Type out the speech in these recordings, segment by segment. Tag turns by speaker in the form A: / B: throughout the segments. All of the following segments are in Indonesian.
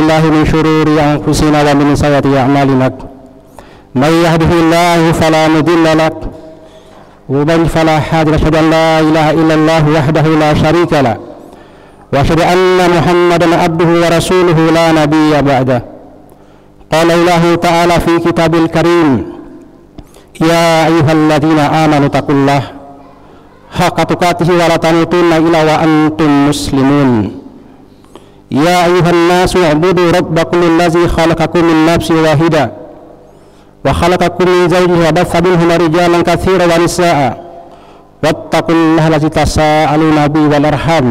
A: بالله من شرور أنفسنا ومن سيئات أعمالنا من يهده الله فلا مضل له ومن فلا هادي له أشهد أن لا إله إلا الله وحده لا شريك له وأشهد أن محمدا عبده ورسوله لا نبي بعده قال الله تعالى في كتاب الكريم يا أيها الذين آمنوا اتقوا الله حق تقاته ولا تموتن إلا وأنتم مسلمون يا أيها الناس اعبدوا ربكم الذي خلقكم من نفس واحدة وخلقكم من زوجها وبث منهما رجالا كثيرا ونساء واتقوا الله الذي تساءلون به والأرحام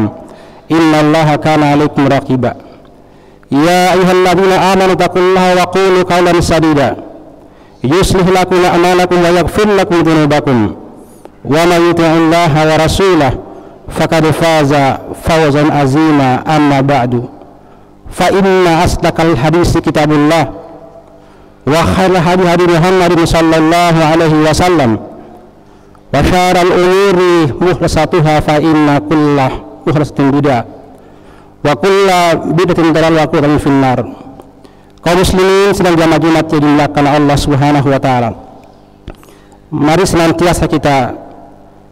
A: إن الله كان عليكم رقيبا يا أيها الذين آمنوا اتقوا الله وقولوا قولا سديدا يصلح لكم أعمالكم ويغفر لكم ذنوبكم ومن يطع الله ورسوله فقد فاز فوزا عظيما أما بعد فإن أصدق الحديث كتاب الله وخير الهدي هدي محمد صلى الله عليه وسلم وشر الأمور محدثاتها فإن كل محدثة بدعة وكل بدعة ضلالة وكل ضلالة في النار. Kaum muslimin sedang jamaah Jumat yang dimuliakan Allah Subhanahu wa taala. Mari senantiasa kita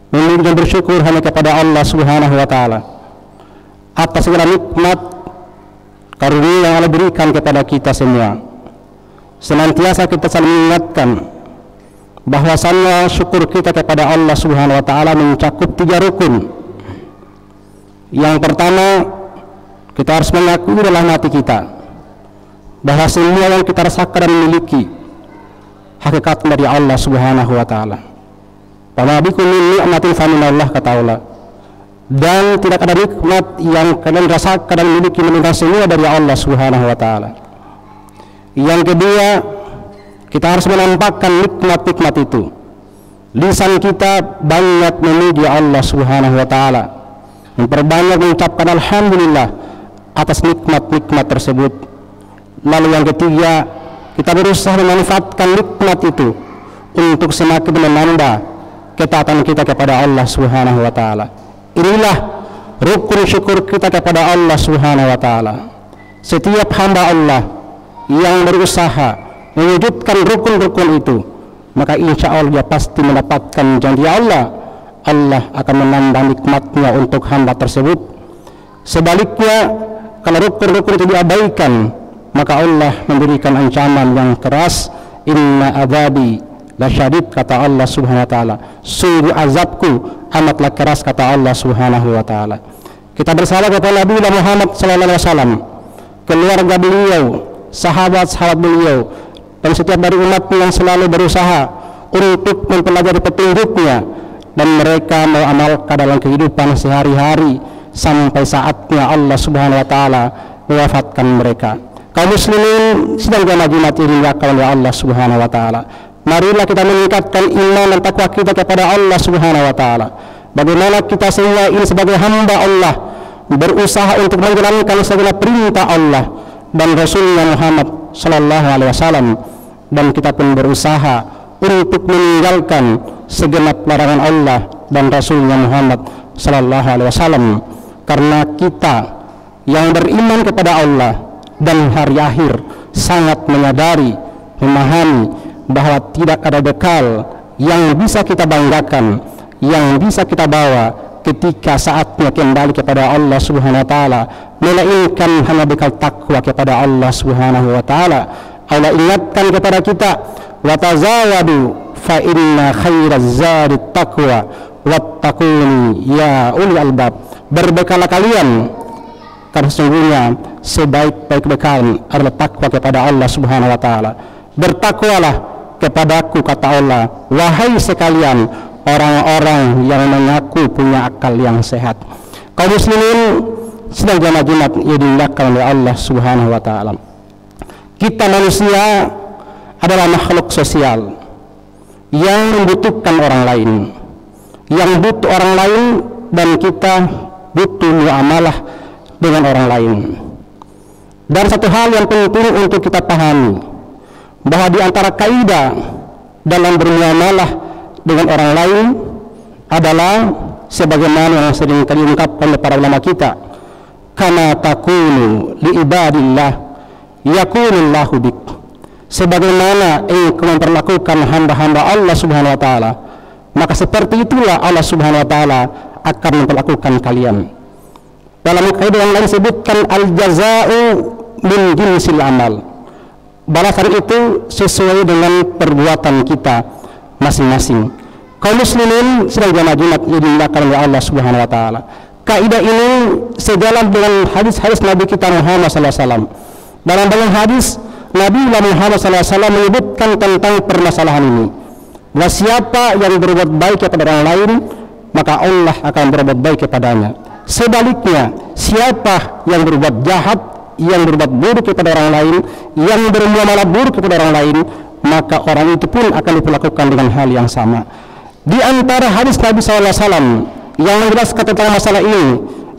A: memuji dan bersyukur hanya kepada Allah Subhanahu wa taala atas segala nikmat karunia yang Allah berikan kepada kita semua. Senantiasa kita saling mengingatkan bahwasannya syukur kita kepada Allah Subhanahu wa taala mencakup 3 rukun. Yang pertama, kita harus mengakui dalam hati kita bahwa semua yang kita rasakan dan miliki hakikat dari Allah Subhanahu wa taala. Wa ma bikum min ni'matin fa minallah, kata Allah. Dan tidak ada nikmat yang kalian rasakan dan miliki melainkan semua dari Allah Subhanahu wa taala. Yang kedua, kita harus menampakkan nikmat-nikmat itu. Lisan kita banyak memuji Allah Subhanahu wa taala, memperbanyak mengucapkan alhamdulillah atas nikmat-nikmat tersebut. Lalu yang ketiga, kita berusaha memanfaatkan nikmat itu untuk semakin menambah ketaatan kita kepada Allah Subhanahu wa taala. Inilah rukun syukur kita kepada Allah Subhanahu wa taala. Setiap hamba Allah yang berusaha mewujudkan rukun-rukun itu, maka insya Allah dia pasti mendapatkan janji Allah. Allah akan menambah nikmatnya untuk hamba tersebut. Sebaliknya, kalau rukun-rukun itu diabaikan, maka Allah memberikan ancaman yang keras. Inna adzabi lasyadid, kata Allah Subhanahu wa taala. Sungguh azabku amatlah keras, kata Allah Subhanahu wa taala. Kita bersalah kepada Nabi Muhammad sallallahu alaihi wasallam, keluarga beliau, sahabat-sahabat beliau, dan setiap dari umatnya yang selalu berusaha untuk mempelajari petunjuknya dan mereka mengamalkan dalam kehidupan sehari-hari sampai saatnya Allah Subhanahu wa taala mewafatkan mereka. Kaum muslimin sedang jamaah Jumat ini oleh Allah Subhanahu wa taala. Marilah kita meningkatkan iman dan takwa kita kepada Allah Subhanahu wa taala. Bagaimana kita semua ini sebagai hamba Allah berusaha untuk menjalankan segala perintah Allah dan Rasulnya Muhammad sallallahu alaihi wasallam, dan kita pun berusaha untuk meninggalkan segenap larangan Allah dan Rasulnya Muhammad sallallahu alaihi wasallam, karena kita yang beriman kepada Allah dan hari akhir sangat menyadari, memahami bahwa tidak ada bekal yang bisa kita banggakan, yang bisa kita bawa ketika saatnya kembali kepada Allah Subhanahu wa taala, melainkan hanya bekal takwa kepada Allah Subhanahu wa taala. Allah ingatkan kepada kita, wa tazawadu fa inna khairaz zadi taqwa wattaquni ya ulil albab. Berbekalah kalian, karena sesungguhnya sebaik-baik bekal adalah takwa kepada Allah Subhanahu wa taala. Bertakwalah kepadaku, kata Allah, wahai sekalian orang-orang yang mengaku punya akal yang sehat. Kaum muslimin sedang jamaah Jumat yang dimuliakan oleh Allah Subhanahu wa taala. Kita manusia adalah makhluk sosial yang membutuhkan orang lain, yang butuh orang lain, dan kita butuh muamalah dengan orang lain. Dan satu hal yang penting untuk kita pahami, bahwa di antara kaidah dalam bermuamalah dengan orang lain adalah sebagaimana yang sering kali diungkapkan oleh para ulama kita, kama takunu li ibadillah yaqulullahu bik, sebagaimana engkau memperlakukan hamba-hamba Allah Subhanahu wa taala, maka seperti itulah Allah Subhanahu wa taala akan memperlakukan kalian. Dalam kaidah yang lain disebutkan al-jaza'u min jinsil amal, balasan itu sesuai dengan perbuatan kita masing-masing. Kaum muslimin sedang jamaah Jumat yang dimuliakan oleh Allah Subhanahu wa taala. Kaidah ini sejalan dengan hadis-hadis Nabi kita Muhammad sallallahu alaihi wasallam. Dalam banyak hadis Nabi Muhammad sallallahu alaihi wasallam menyebutkan tentang permasalahan ini. Bahwa siapa yang berbuat baik kepada orang lain, maka Allah akan berbuat baik kepadanya. Sebaliknya, siapa yang berbuat jahat, yang berbuat buruk kepada orang lain, yang bermuamalah buruk kepada orang lain, maka orang itu pun akan diperlakukan dengan hal yang sama. Di antara hadis Nabi sallallahu alaihi wasallam yang menjelaskan tentang masalah ini,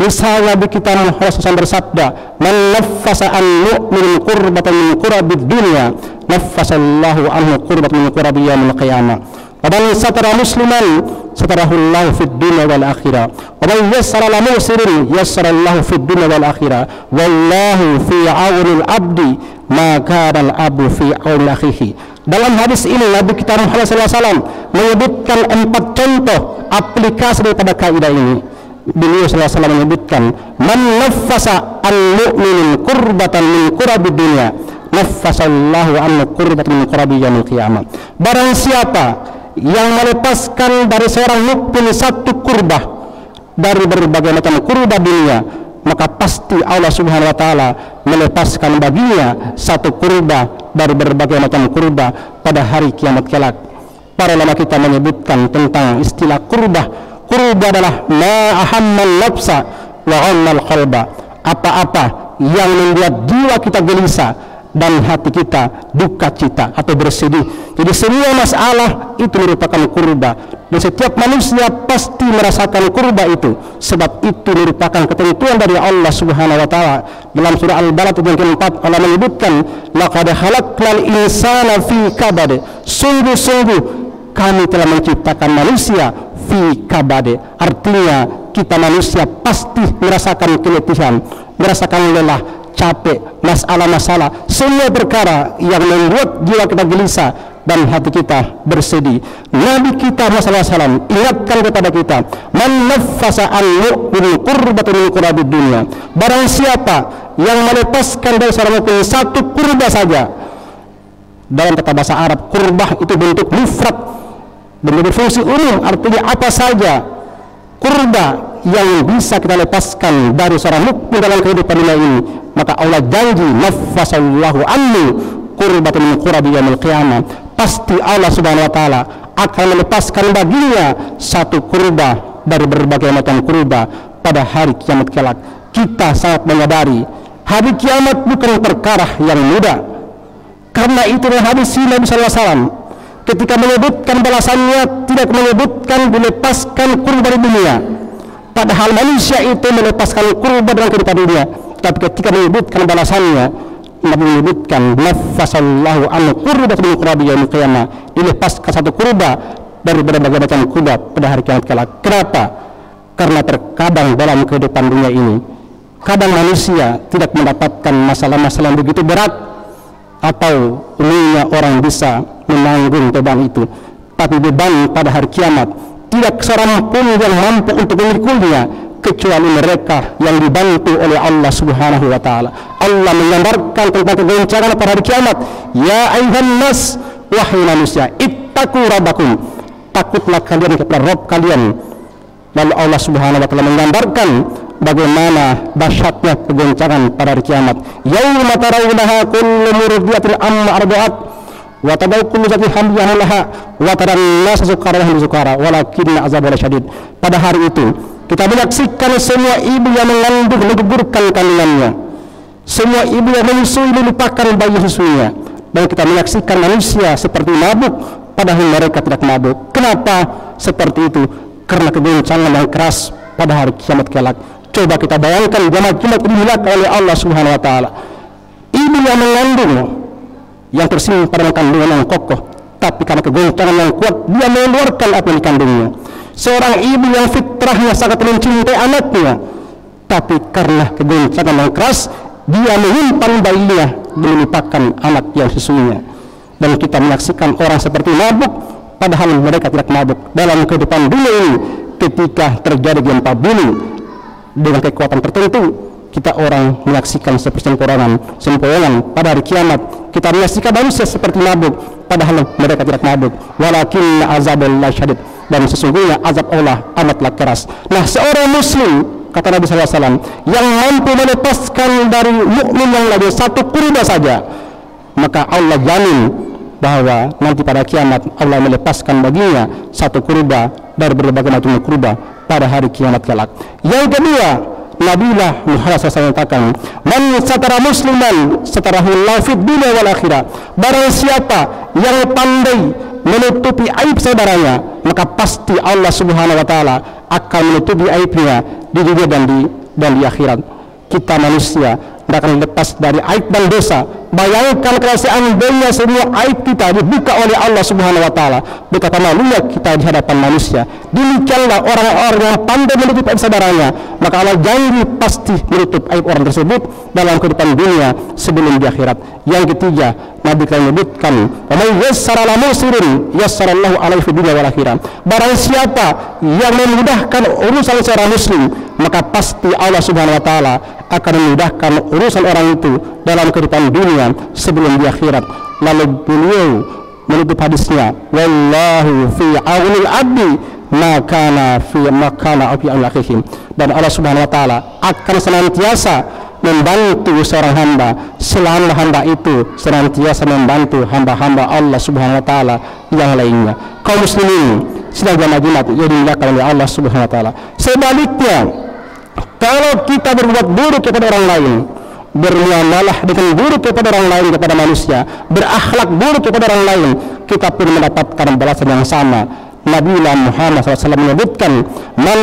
A: misalnya Nabi kita Muhammad SAW bersabda, "Man naffasa an mu'min qurbatan min qurabid dunya, naffasallahu anhu qurbatan min qurabi yaumil qiyamah. Wa man satara musliman satarahullahu fid dunya wal akhirah. Wa man yassara lil musirin yassarallahu fid dunya wal akhirah. Wallahu fi aunil abdi ma kana al abdu fi auni akhihi." Dalam hadis ini Nabi kita Muhammad SAW menyebutkan 4 contoh aplikasi daripada kaidah ini. Beliau SAW menyebutkan, "Man naffasa an mu'minin qurbatan min qurabid dunya, naffasallahu anhu qurbatan min qurabi yaumil qiyamah." Barang siapa yang melepaskan dari seorang mukmin satu kurbah dari berbagai macam kurbah dunia, maka pasti Allah Subhanahu wa taala melepaskan baginya satu kurbah dari berbagai macam kurbah pada hari kiamat kelak. Para ulama kita menyebutkan tentang istilah kurbah. Kurbah adalah ma ahamman nafsa wa ghammal qalba, apa-apa yang membuat jiwa kita gelisah dan hati kita duka cita atau bersedih. Jadi semua masalah itu merupakan kurbah, dan setiap manusia pasti merasakan kurbah itu, sebab itu merupakan ketentuan dari Allah Subhanahu wa taala. Dalam surah Al-Balad yang keempat Allah menyebutkan, laqad khalaqnal insana fi kabad, sungguh-sungguh kami telah menciptakan manusia fi kabad, artinya kita manusia pasti merasakan keletihan, merasakan lelah, capek, masalah-masalah, semua perkara yang membuat jiwa kita gelisah dan hati kita bersedih. Nabi kita SAW ingatkan kepada kita, man naffasa an mu'min qurbatan min qurabid dunya, barang siapa yang melepaskan dari seorang mukmin satu kurbah saja. Dalam kata bahasa Arab, kurbah itu bentuk mufrad dan berfungsi umum, artinya apa saja kurbah yang bisa kita lepaskan dari seorang mukmin dalam kehidupan dunia ini, maka Allah janji naffasallahu anhu qurbatan min qurabi yaumil qiyamah, pasti Allah Subhanahu wa taala akan melepaskan baginya satu kurbah dari berbagai macam kurbah pada hari kiamat kelak. Kita sangat menyadari hari kiamat bukan perkara yang mudah. Karena itu hadis Nabi sallallahu alaihi wasallam ketika menyebutkan balasannya tidak menyebutkan dilepaskan kurbah di dunia, padahal manusia itu melepaskan kurbah dalam kehidupan dunia. Tapi ketika menyebutkan balasannya, Nabi menyebutkan naffasallahu anhu qurbatan min qurabi yaumil qiyamah, dilepaskan satu kurbah dari berbagai macam kurbah pada hari kiamat kelak. Kenapa? Karena terkadang dalam kehidupan dunia ini, kadang manusia tidak mendapatkan masalah-masalah yang begitu berat, atau umumnya orang bisa menanggung beban itu, tapi beban pada hari kiamat tidak seorang pun yang mampu untuk memikulinya kecuali mereka yang dibantu oleh Allah Subhanahu wa taala. Allah menggambarkan tentang kegoncangan pada hari kiamat, ya ayyuhan nas, wahai manusia, ittaqu rabbakum, takutlah kalian kepada Rabb kalian. Lalu Allah Subhanahu wa taala menggambarkan bagaimana dahsyatnya kegoncangan pada hari kiamat. Yauma tarawunaha kullu murdiatin amma arda'at wa tadau kullu zati hamlin laha wa taran nas sukara wa sukara walakinna azabul syadid. Pada hari itu kita menyaksikan semua ibu yang mengandung menggugurkan kandungannya, semua ibu yang menyusui melupakan bayi susunya, dan kita menyaksikan manusia seperti mabuk padahal mereka tidak mabuk. Kenapa seperti itu? Karena kegoncangan yang keras pada hari kiamat kelak. Coba kita bayangkan jemaah Jumat dimuliakan oleh Allah Subhanahu wa taala. Ibu yang mengandung yang tersimpan pada kandungan yang kokoh, tapi karena kegoncangan yang kuat dia mengeluarkan apa yang dikandungnya. Seorang ibu yang fitrahnya sangat mencintai anaknya, tapi karena kegoncangan yang keras dia menyimpan bayinya demi melupakan anak yang sesungguhnya. Dan kita menyaksikan orang seperti mabuk padahal mereka tidak mabuk dalam kehidupan dunia ini. Ketika terjadi gempa bumi dengan kekuatan tertentu, kita orang menyaksikan seperti sempoyongan pada hari kiamat. Kita menyaksikan manusia seperti mabuk padahal mereka tidak mabuk. Walakin azaballah syadid, dan sesungguhnya azab Allah amatlah keras. Nah, seorang muslim, kata Nabi SAW, yang mampu melepaskan dari mukmin yang lain satu kurba saja, maka Allah jamin bahwa nanti pada kiamat Allah melepaskan baginya satu kurba dari berbagai macam kurba pada hari kiamat kelak. Yang kedua, Nabiullah Muhammad SAW mengatakan, man satara musliman satarahullahu fid dunya wal akhirah. Barang siapa yang pandai menutupi aib saudaranya, maka pasti Allah Subhanahu wa taala akan menutupi aibnya di dunia dan di akhirat. Kita manusia tidak akan lepas dari aib dan dosa. Bayangkan kalau seandainya semua aib kita dibuka oleh Allah Subhanahu wa taala, betapa malunya kita di hadapan manusia. Demikianlah orang-orang yang pandai menutup aib saudaranya, maka Allah janji pasti menutup aib orang tersebut dalam kehidupan dunia sebelum di akhirat. Yang ketiga, Nabi telah menyebutkan, "Wa may yassara la musirin yassarallahu alaihi fid dunya wal akhirah." Barang siapa yang memudahkan urusan seorang muslim, maka pasti Allah Subhanahu wa taala akan memudahkan urusan orang itu dalam kehidupan dunia sebelum di akhirat. Lalu beliau menutup hadisnya, wallahu fi aunil abdi makana fi makana fi akhihim. Dan Allah Subhanahu wa taala akan senantiasa membantu seorang hamba selama hamba itu senantiasa membantu hamba-hamba Allah Subhanahu wa taala yang lainnya. Kaum muslimin sedang jamaah yang dimuliakan oleh Allah Subhanahu wa taala. Sebaliknya, kalau kita berbuat buruk kepada orang lain, bermuamalah dengan buruk kepada orang lain, kepada manusia, berakhlak buruk kepada orang lain, kita pun mendapatkan balasan yang sama. Nabiullah Muhammad SAW menyebutkan, man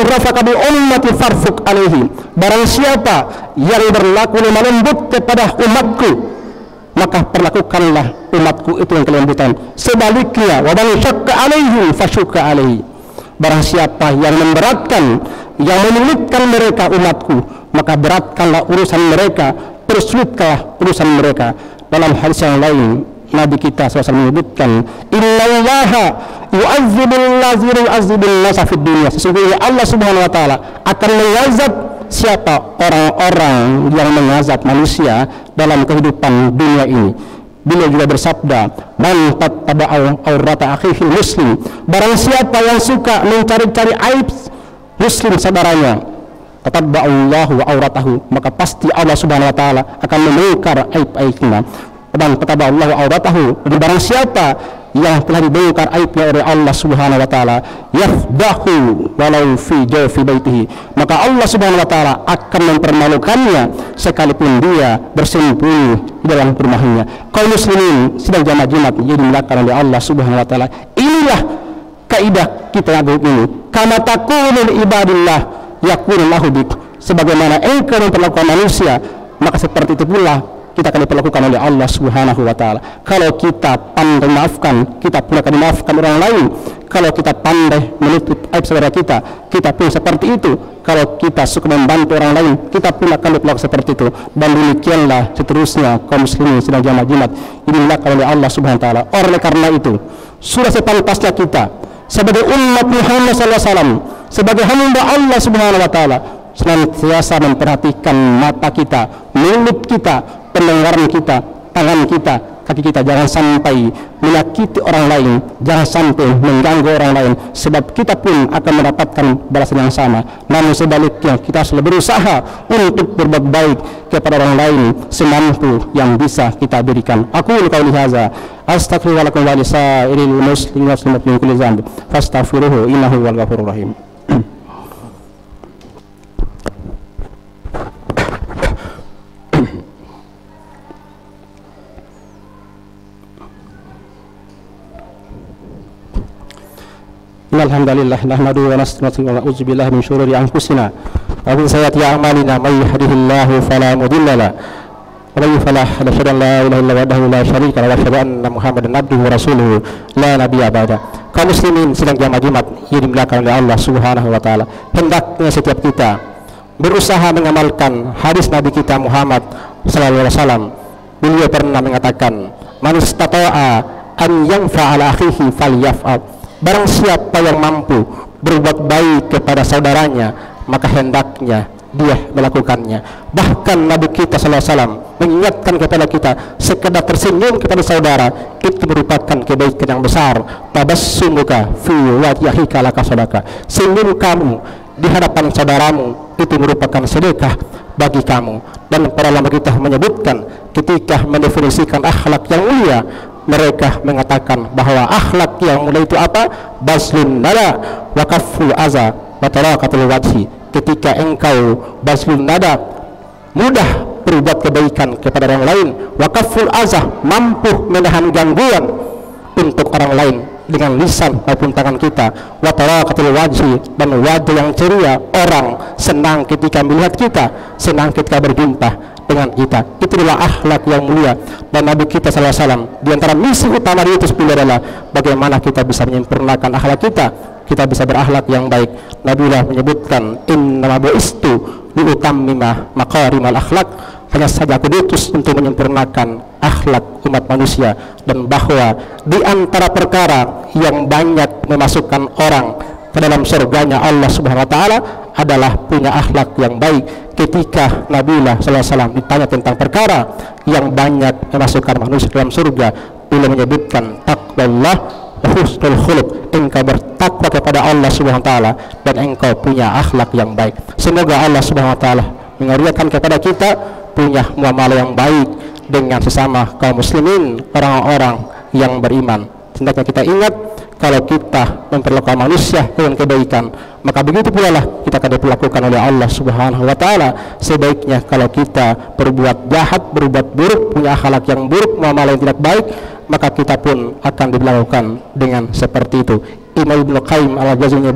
A: rafaka bi ummati farfuk alaihi. Barang siapa yang berlaku lemah lembut kepada umatku, maka perlakukanlah umatku itu yang kelembutan. Sebaliknya, wa man syakka alaihi fasyukka alaihi. Barang siapa yang memberatkan, yang menyulitkan mereka umatku, maka beratkanlah urusan mereka, persulitkanlah urusan mereka. Dalam hadis yang lain, Nabi kita SAW menyebutkan, innallaha yu'adzibul ladzina yu'adzibun nasa fid dunya. Sesungguhnya Allah Subhanahu wa taala akan mengazab siapa orang-orang yang mengazab manusia dalam kehidupan dunia ini. Beliau juga bersabda, man tattaba'u aurata akhihi muslim. Barang siapa yang suka mencari-cari aib muslim saudaranya, tataba'allahu wa auratahu, maka pasti Allah Subhanahu wa taala akan membongkar aib-aibnya. Dan tataba'allahu wa auratahu, dan barang siapa yang telah dibongkar aibnya oleh Allah Subhanahu wa taala, yafdahu walau fi jawfi baitihi, maka Allah Subhanahu wa taala akan mempermalukannya sekalipun dia bersembunyi di dalam rumahnya. Kaum muslimin sidang jamaah Jumat yang dimuliakan oleh Allah Subhanahu wa taala, inilah kaidah kita yang ini. Kama takunu li ibadillah yakunu lahu bik. Sebagaimana engkau memperlakukan manusia, maka seperti itu pula kita akan diperlakukan oleh Allah Subhanahu wa taala. Kalau kita pandai memaafkan, kita pun akan dimaafkan orang lain. Kalau kita pandai menutup aib saudara kita, kita pun seperti itu. Kalau kita suka membantu orang lain, kita pun akan diperlakukan seperti itu. Dan demikianlah seterusnya kaum muslimin sedang jamaah Jumat ini dimuliakan oleh Allah Subhanahu wa taala. Oleh karena itu, sudah sepantasnya kita sebagai umat Muhammad SAW, sebagai hamba Allah Subhanahu wa taala, senantiasa memperhatikan mata kita, mulut kita, pendengaran kita, tangan kita, kaki kita, jangan sampai menyakiti orang lain, jangan sampai mengganggu orang lain, sebab kita pun akan mendapatkan balasan yang sama. Namun sebaliknya, kita harus berusaha untuk berbuat baik kepada orang lain semampu yang bisa kita berikan. Aku qauli hadza astaghfirullaha wa lisairil muslimin min kulli dzamb fastaghfiruhu innahu huwal ghafurur rahim. Alhamdulillah nahmaduhu wa nasta'inuhu wa na'udzu billahi min syururi anfusina wa min sayyiati a'malina may yahdihillahu fala mudilla lahu wa may yudlil fala hadiya lahu. La ilaha illallah wahdahu la syarika lahu wa asyhadu anna Muhammadan abduhu wa rasuluhu la nabiyya ba'da. Kaum muslimin sidang jamaah Jumat yang dimuliakan oleh Allah Subhanahu wa taala, hendaknya setiap kita berusaha mengamalkan hadis Nabi kita Muhammad sallallahu alaihi wasallam, beliau pernah mengatakan, man istata'a an yanfa'ala akhihi falyaf'al. Barang siapa yang mampu berbuat baik kepada saudaranya, maka hendaknya dia melakukannya. Bahkan Nabi kita sallallahu alaihi wasallam mengingatkan kepada kita, sekedar tersenyum kepada saudara itu merupakan kebaikan yang besar. Tabassumuka fi wajhika laka sadaqah. Senyum kamu di hadapan saudaramu itu merupakan sedekah bagi kamu. Dan para ulama kita menyebutkan, ketika mendefinisikan akhlak yang mulia, mereka mengatakan bahwa akhlak yang mulia itu apa? Baslun nada wa kafful aza wa taraqatul wajhi. Ketika engkau baslun nada, mudah berbuat kebaikan kepada orang lain, wa kafful aza, mampu menahan gangguan untuk orang lain dengan lisan maupun tangan kita, wa taraqatul wajhi, dan wajah yang ceria, orang senang ketika melihat kita, senang ketika berjumpa dengan kita. Itu adalah akhlak yang mulia. Dan Nabi kita sallallahu alaihi wasallam, di antara misi utama itu adalah bagaimana kita bisa menyempurnakan akhlak kita bisa berakhlak yang baik. Nabi menyebutkan, innama bu'istu liutammima maqarimal akhlak, hanya saja aku diutus untuk menyempurnakan akhlak umat manusia. Dan bahwa di antara perkara yang banyak memasukkan orang ke dalam surganya Allah Subhanahu wa taala adalah punya akhlak yang baik. Ketika Nabiullah sallallahu alaihi wasallam ditanya tentang perkara yang banyak memasukkan manusia ke dalam surga, beliau menyebutkan taqwallah wa husnul khuluq. Engkau bertakwa kepada Allah Subhanahu wa taala dan engkau punya akhlak yang baik. Semoga Allah Subhanahu wa taala mengaruniakan kepada kita punya muamalah yang baik dengan sesama kaum muslimin, orang-orang yang beriman. Hendaknya kita ingat, kalau kita memperlakukan manusia dengan kebaikan, maka begitu pula lah kita akan diperlakukan oleh Allah Subhanahu wa taala. Sebaiknya kalau kita berbuat jahat, berbuat buruk, punya akhlak yang buruk, muamalah yang tidak baik, maka kita pun akan diperlakukan dengan seperti itu. Imam Ibnu Qayyim al-Jauziyah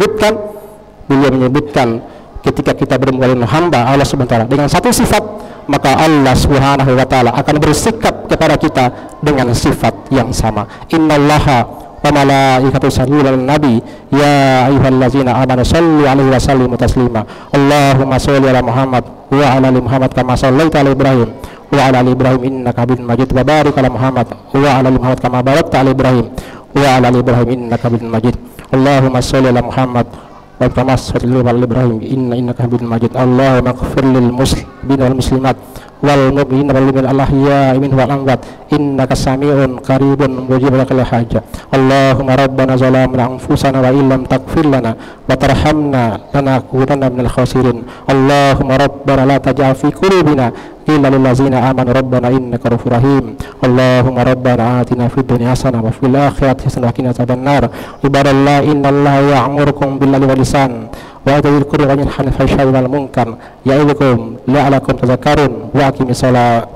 A: menyebutkan ketika kita bermuamalah dengan hamba Allah Subhanahu wa taala dengan satu sifat, maka Allah Subhanahu wa taala akan bersikap kepada kita dengan sifat yang sama. Innallaha wa malaikatahu yusholluna 'alan nabi ya ayyuhallazina amanu shallu 'alaihi wa sallimu taslima. Allahumma shalli 'ala Muhammad wa 'ala ali Muhammad kama shallaita 'ala Ibrahim wa 'ala ali Ibrahim innaka Hamidum Majid. Wa barik 'ala Muhammad wa 'ala ali Muhammad kama barakta 'ala Ibrahim wa 'ala ali Ibrahim innaka Hamidum Majid. Allahumma shalli 'ala Muhammad wa kama shallaita 'ala Ibrahim innaka Hamidum Majid. Allahumma ighfir lil muslimin wal muslimat wal mu'minin wal mu'minat al-ahya'i minhum wal amwat innaka sami'un qaribun mujibul hajat. Allahumma rabbana zalamna anfusana wa illam taghfir lana wa tarhamna lanakunanna minal khasirin. Allahumma rabbana la taj'al fi qulubina illa lil ladzina amanu rabbana innaka ghafurur rahim. Allahumma rabbana atina fid dunya hasanah wa fil akhirati hasanah wa qina adzabannar. Ibadallah innallaha ya'murukum bil 'adli wal ihsan wa ita'i dzil qurbi wa yanha 'anil fahsya'i wal munkar ya'idukum la'allakum tadhakkarun wa aqimis shalah.